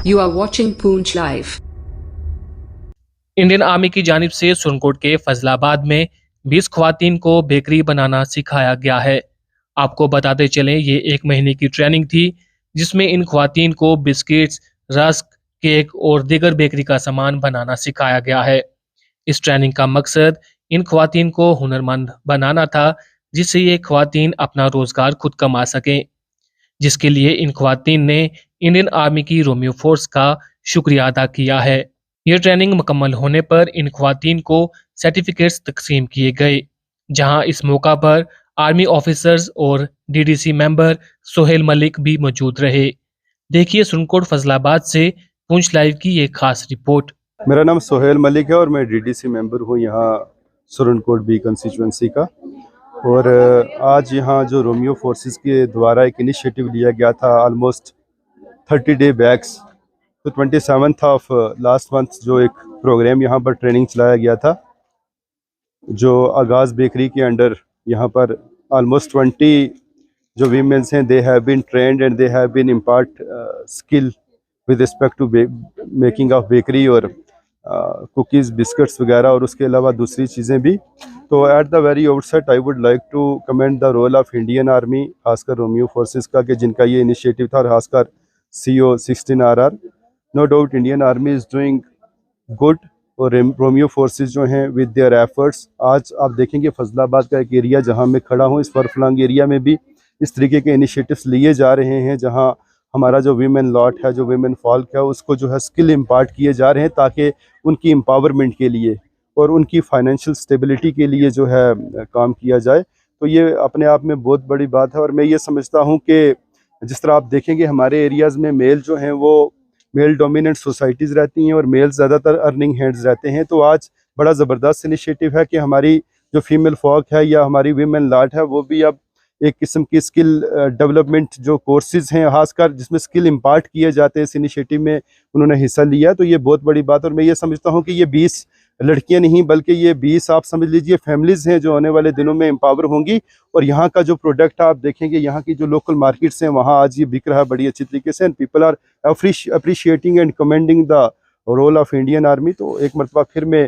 You are watching Poonch Live. Indian army की जानिब से सुरनकोट के फजलाबाद में 20 ख्वातीन को बेकरी बनाना सिखाया गया है। आपको बताते चलें, ये 1 महीने की ट्रेनिंग थी जिसमें इन ख्वातीन को बिस्किट्स, रस्क, केक और दीगर बेकरी का सामान बनाना सिखाया गया है। इस ट्रेनिंग का मकसद इन ख्वातीन को हुनरमंद बनाना था, जिससे ये ख्वातीन अपना रोजगार खुद कमा सकें, जिसके लिए इन ख्वातीन ने इंडियन आर्मी की रोमियो फोर्स का शुक्रिया अदा किया है। यह ट्रेनिंग मुकम्मल होने पर इन ख्वातीन को सर्टिफिकेट्स तकसीम किए गए, जहां इस मौका पर आर्मी ऑफिसर्स और डीडीसी मेंबर सोहेल मलिक भी मौजूद रहे। देखिए सुरनकोट फजलाबाद से पूंछ लाइव की ये खास रिपोर्ट। मेरा नाम सोहेल मलिक है और मैं डीडीसी मेंबर हूँ यहाँ सुरनकोट बी कंस्टिट्यूंसी का। और आज यहाँ जो रोमियो फोर्सेस के द्वारा एक इनिशिएटिव लिया गया था ऑलमोस्ट 30 डे बैक्स, तो 27 ऑफ लास्ट मंथ जो एक प्रोग्राम यहाँ पर ट्रेनिंग चलाया गया था, जो आगाज़ बेकरी के अंडर यहाँ पर ऑलमोस्ट 20 जो वीमेंस हैं, they have been trained and they have been impart skill with respect to making of bakery और कुकीज़, बिस्किट्स वगैरह, और उसके अलावा दूसरी चीज़ें भी। तो at the very outset I would like to comment the role of Indian army, खासकर रोमियो फोर्सेस का, कि जिनका ये इनिशिएटिव था, और खासकर CO 16RR। No doubt Indian army is doing good, और रोमियो फोर्सेस जो हैं विद देयर एफर्ट्स, आज आप देखेंगे फजलाबाद का एक एरिया जहां मैं खड़ा हूं, इस फरफलांग एरिया में भी इस तरीके के इनिशिएटिव्स लिए जा रहे हैं, जहां हमारा जो वीमेन लॉट है, जो वीमेन फॉल्क है, उसको जो है स्किल इम्पार्ट किए जा रहे हैं, ताकि उनकी एम्पावरमेंट के लिए और उनकी फाइनेंशियल स्टेबिलिटी के लिए जो है काम किया जाए। तो ये अपने आप में बहुत बड़ी बात है। और मैं ये समझता हूँ कि जिस तरह आप देखेंगे हमारे एरियाज़ में मेल जो हैं वो मेल डोमिनेंट सोसाइटीज़ रहती हैं और मेल ज़्यादातर अर्निंग हैंड्स रहते हैं। तो आज बड़ा ज़बरदस्त इनिशिएटिव है कि हमारी जो फीमेल फॉक है या हमारी वीमेन लॉट है, वो भी अब एक किस्म की स्किल डेवलपमेंट जो कोर्सेज हैं, खासकर जिसमें स्किल इम्पार्ट किए जाते हैं, इस इनिशिएटिव में उन्होंने हिस्सा लिया। तो ये बहुत बड़ी बात। और मैं ये समझता हूँ कि ये 20 लड़कियां नहीं, बल्कि ये 20 आप समझ लीजिए फैमिलीज़ हैं जो आने वाले दिनों में एम्पावर होंगी। और यहाँ का जो प्रोडक्ट आप देखेंगे, यहाँ की जो लोकल मार्केट्स हैं, वहाँ आज ये बिक रहा है बड़ी अच्छी तरीके से, and people are appreciating and commending the role of Indian army. तो एक मरतबा फिर मैं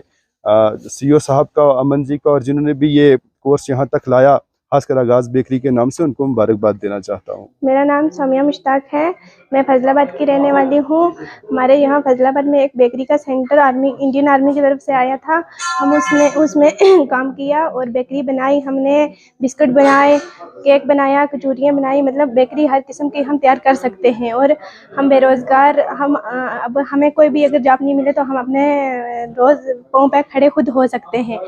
CO साहब का, अमन जी का, और जिन्होंने भी ये कोर्स यहाँ तक लाया, खासकर आगाज़ बेकरी के नाम से, उनको मुबारकबाद देना चाहता हूँ। मेरा नाम समिया मुश्ताक है, मैं फजलाबाद की रहने वाली हूँ। हमारे यहाँ फजलाबाद में एक बेकरी का सेंटर इंडियन आर्मी की तरफ से आया था। हम उसमें काम किया और बेकरी बनाई। हमने बिस्कुट बनाए, केक बनाया, कचौरियाँ बनाई, मतलब बेकरी हर किस्म की हम तैयार कर सकते हैं। और हम बेरोज़गार, अब हमें कोई भी अगर जॉब नहीं मिले तो हम अपने रोज़ पाँव पे खड़े खुद हो सकते हैं।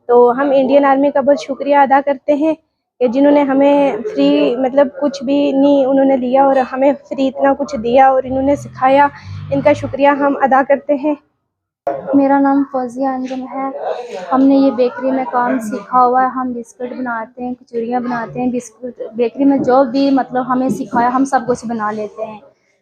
तो हम इंडियन आर्मी का बहुत शुक्रिया अदा करते हैं कि जिन्होंने हमें फ्री, मतलब कुछ भी नहीं उन्होंने लिया और हमें फ्री इतना कुछ दिया और इन्होंने सिखाया। इनका शुक्रिया हम अदा करते हैं। मेरा नाम फौजिया अंजुम है। हमने ये बेकरी में काम सीखा हुआ है। हम बिस्कुट बनाते हैं, कचौरियाँ बनाते हैं। बिस्कुट बेकरी में जो भी मतलब हमें सिखाया, हम सब कुछ बना लेते हैं।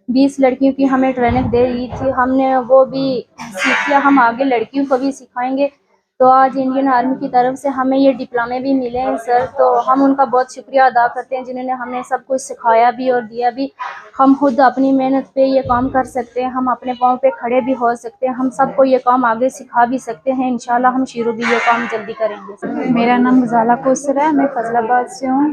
20 लड़कियों की हमें ट्रेनिंग दे रही थी, हमने वो भी सीख लिया। हम आगे लड़कियों को भी सिखाएंगे। तो आज इंडियन आर्मी की तरफ से हमें ये डिप्लोमे भी मिले हैं सर, तो हम उनका बहुत शुक्रिया अदा करते हैं, जिन्होंने हमें सब कुछ सिखाया भी और दिया भी। हम खुद अपनी मेहनत पे ये काम कर सकते हैं, हम अपने पाँव पे खड़े भी हो सकते हैं, हम सबको ये काम आगे सिखा भी सकते हैं। इंशाल्लाह हम शुरू भी ये काम जल्दी करेंगे। मेरा नाम गजाला कौसर है, मैं फजलाबाद से हूँ।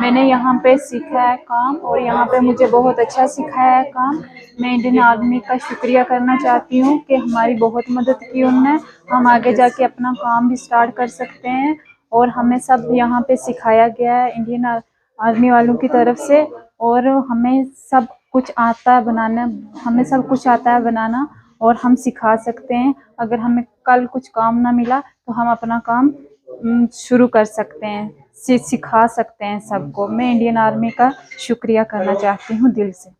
मैंने यहाँ पे सीखा है काम, और यहाँ पे मुझे बहुत अच्छा सिखाया है काम। मैं इंडियन आर्मी का शुक्रिया करना चाहती हूँ कि हमारी बहुत मदद की उन्होंने। हम आगे जाके अपना काम भी स्टार्ट कर सकते हैं, और हमें सब यहाँ पे सिखाया गया है इंडियन आर्मी वालों की तरफ से। और हमें सब कुछ आता है बनाना, और हम सिखा सकते हैं। अगर हमें कल कुछ काम ना मिला तो हम अपना काम शुरू कर सकते हैं, सिखा सकते हैं सबको। मैं इंडियन आर्मी का शुक्रिया करना चाहती हूँ दिल से।